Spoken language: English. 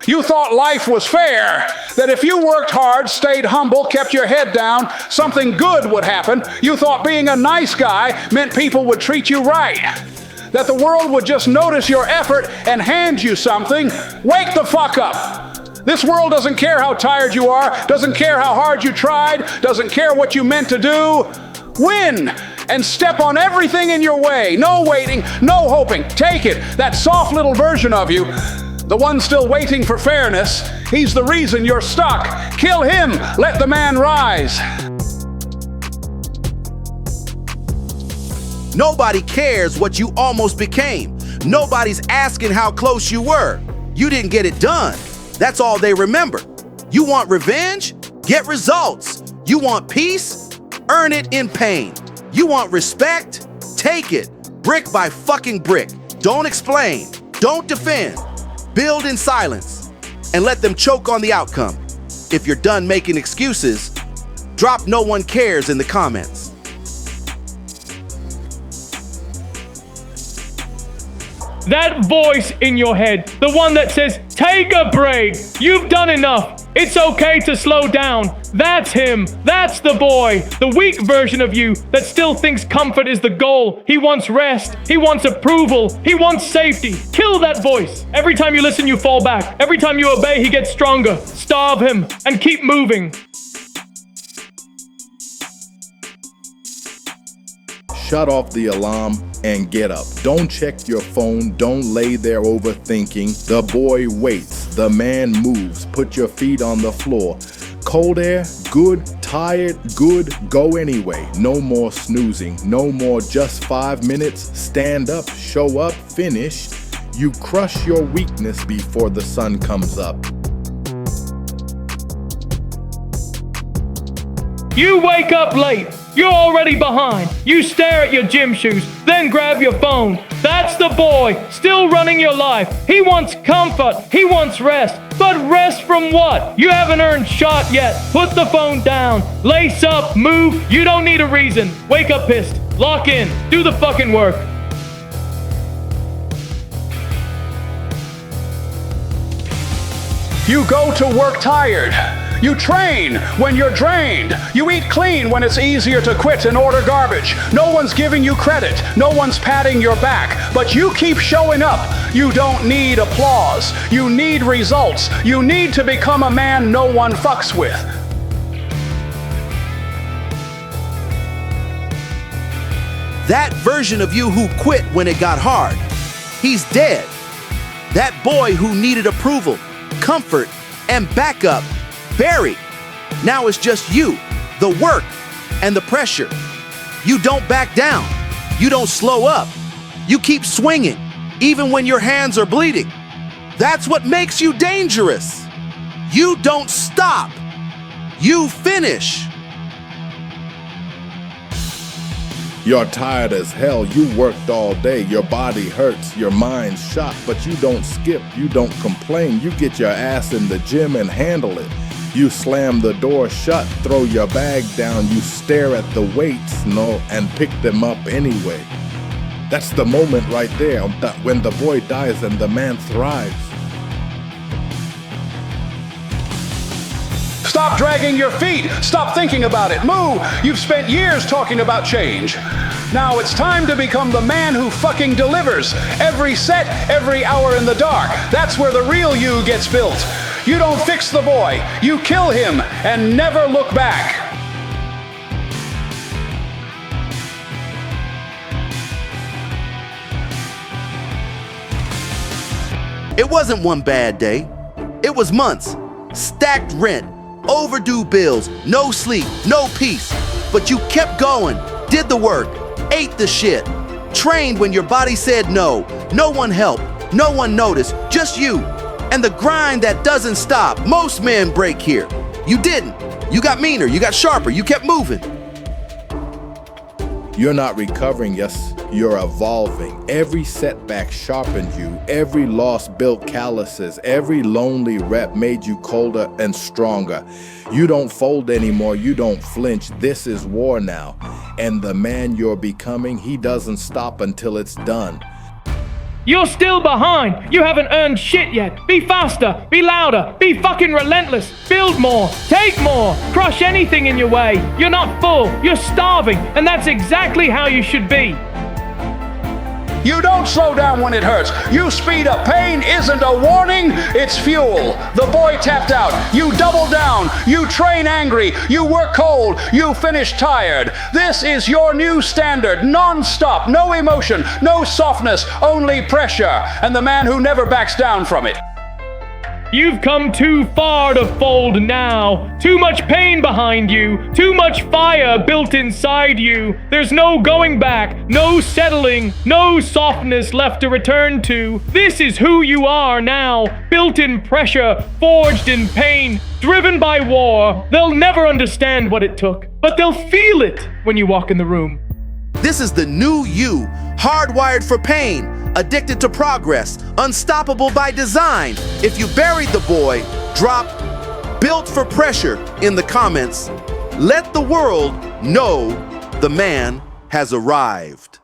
You thought life was fair, that if you worked hard, stayed humble, kept your head down, something good would happen. You thought being a nice guy meant people would treat you right, that the world would just notice your effort and hand you something. Wake the fuck up. This world doesn't care how tired you are, doesn't care how hard you tried, doesn't care what you meant to do. Win and step on everything in your way. No waiting, no hoping. Take it, that soft little version of you, the one still waiting for fairness. He's the reason you're stuck. Kill him, let the man rise. Nobody cares what you almost became. Nobody's asking how close you were. You didn't get it done. That's all they remember. You want revenge? Get results. You want peace? Earn it in pain. You want respect? Take it, brick by fucking brick. Don't explain. Don't defend. Build in silence and let them choke on the outcome. If you're done making excuses, drop "no one cares" in the comments. That voice in your head, the one that says, take a break, you've done enough, it's okay to slow down. That's him, that's the boy, the weak version of you that still thinks comfort is the goal. He wants rest, he wants approval, he wants safety. Kill that voice. Every time you listen, you fall back. Every time you obey, he gets stronger. Starve him and keep moving. Shut off the alarm and get up. Don't check your phone. Don't lay there overthinking. The boy waits. The man moves. Put your feet on the floor. Cold air, good. Tired, good. Go anyway. No more snoozing. No more just 5 minutes. Stand up, show up, finish. You crush your weakness before the sun comes up. You wake up late. You're already behind. You stare at your gym shoes, then grab your phone. That's the boy, still running your life. He wants comfort. He wants rest. But rest from what? You haven't earned shot yet. Put the phone down. Lace up, move. You don't need a reason. Wake up pissed. Lock in. Do the fucking work. You go to work tired. You train when you're drained. You eat clean when it's easier to quit and order garbage. No one's giving you credit. No one's patting your back. But you keep showing up. You don't need applause. You need results. You need to become a man no one fucks with. That version of you who quit when it got hard, he's dead. That boy who needed approval, comfort, and backup, buried. Now it's just you, the work, and the pressure. You don't back down. You don't slow up. You keep swinging, even when your hands are bleeding. That's what makes you dangerous. You don't stop. You finish. You're tired as hell. You worked all day. Your body hurts. Your mind's shot. But you don't skip. You don't complain. You get your ass in the gym and handle it. You slam the door shut, throw your bag down, you stare at the weights, and pick them up anyway. That's the moment right there when the boy dies and the man thrives. Stop dragging your feet. Stop thinking about it. Move. You've spent years talking about change. Now it's time to become the man who fucking delivers. Every set, every hour in the dark. That's where the real you gets built. You don't fix the boy. You kill him and never look back. It wasn't one bad day. It was months. Stacked rent, overdue bills, no sleep, no peace. But you kept going, did the work, ate the shit, trained when your body said no. No one helped, no one noticed, just you. And the grind that doesn't stop. Most men break here. You didn't. You got meaner, you got sharper, you kept moving. You're not recovering, yes, you're evolving. Every setback sharpened you. Every loss built calluses. Every lonely rep made you colder and stronger. You don't fold anymore, you don't flinch. This is war now. And the man you're becoming, he doesn't stop until it's done. You're still behind. You haven't earned shit yet. Be faster. Be louder. Be fucking relentless. Build more. Take more. Crush anything in your way. You're not full. You're starving. And that's exactly how you should be. You don't slow down when it hurts. You speed up. Pain isn't a warning, it's fuel. The boy tapped out. You double down. You train angry. You work cold. You finish tired. This is your new standard. Non-stop. No emotion. No softness. Only pressure. And the man who never backs down from it. You've come too far to fold now. Too much pain behind you. Too much fire built inside you. There's no going back. No settling. No softness left to return to. This is who you are now. Built in pressure. Forged in pain. Driven by war. They'll never understand what it took. But they'll feel it when you walk in the room. This is the new you, hardwired for pain, addicted to progress, unstoppable by design. If you buried the boy, drop "built for pressure" in the comments. Let the world know the man has arrived.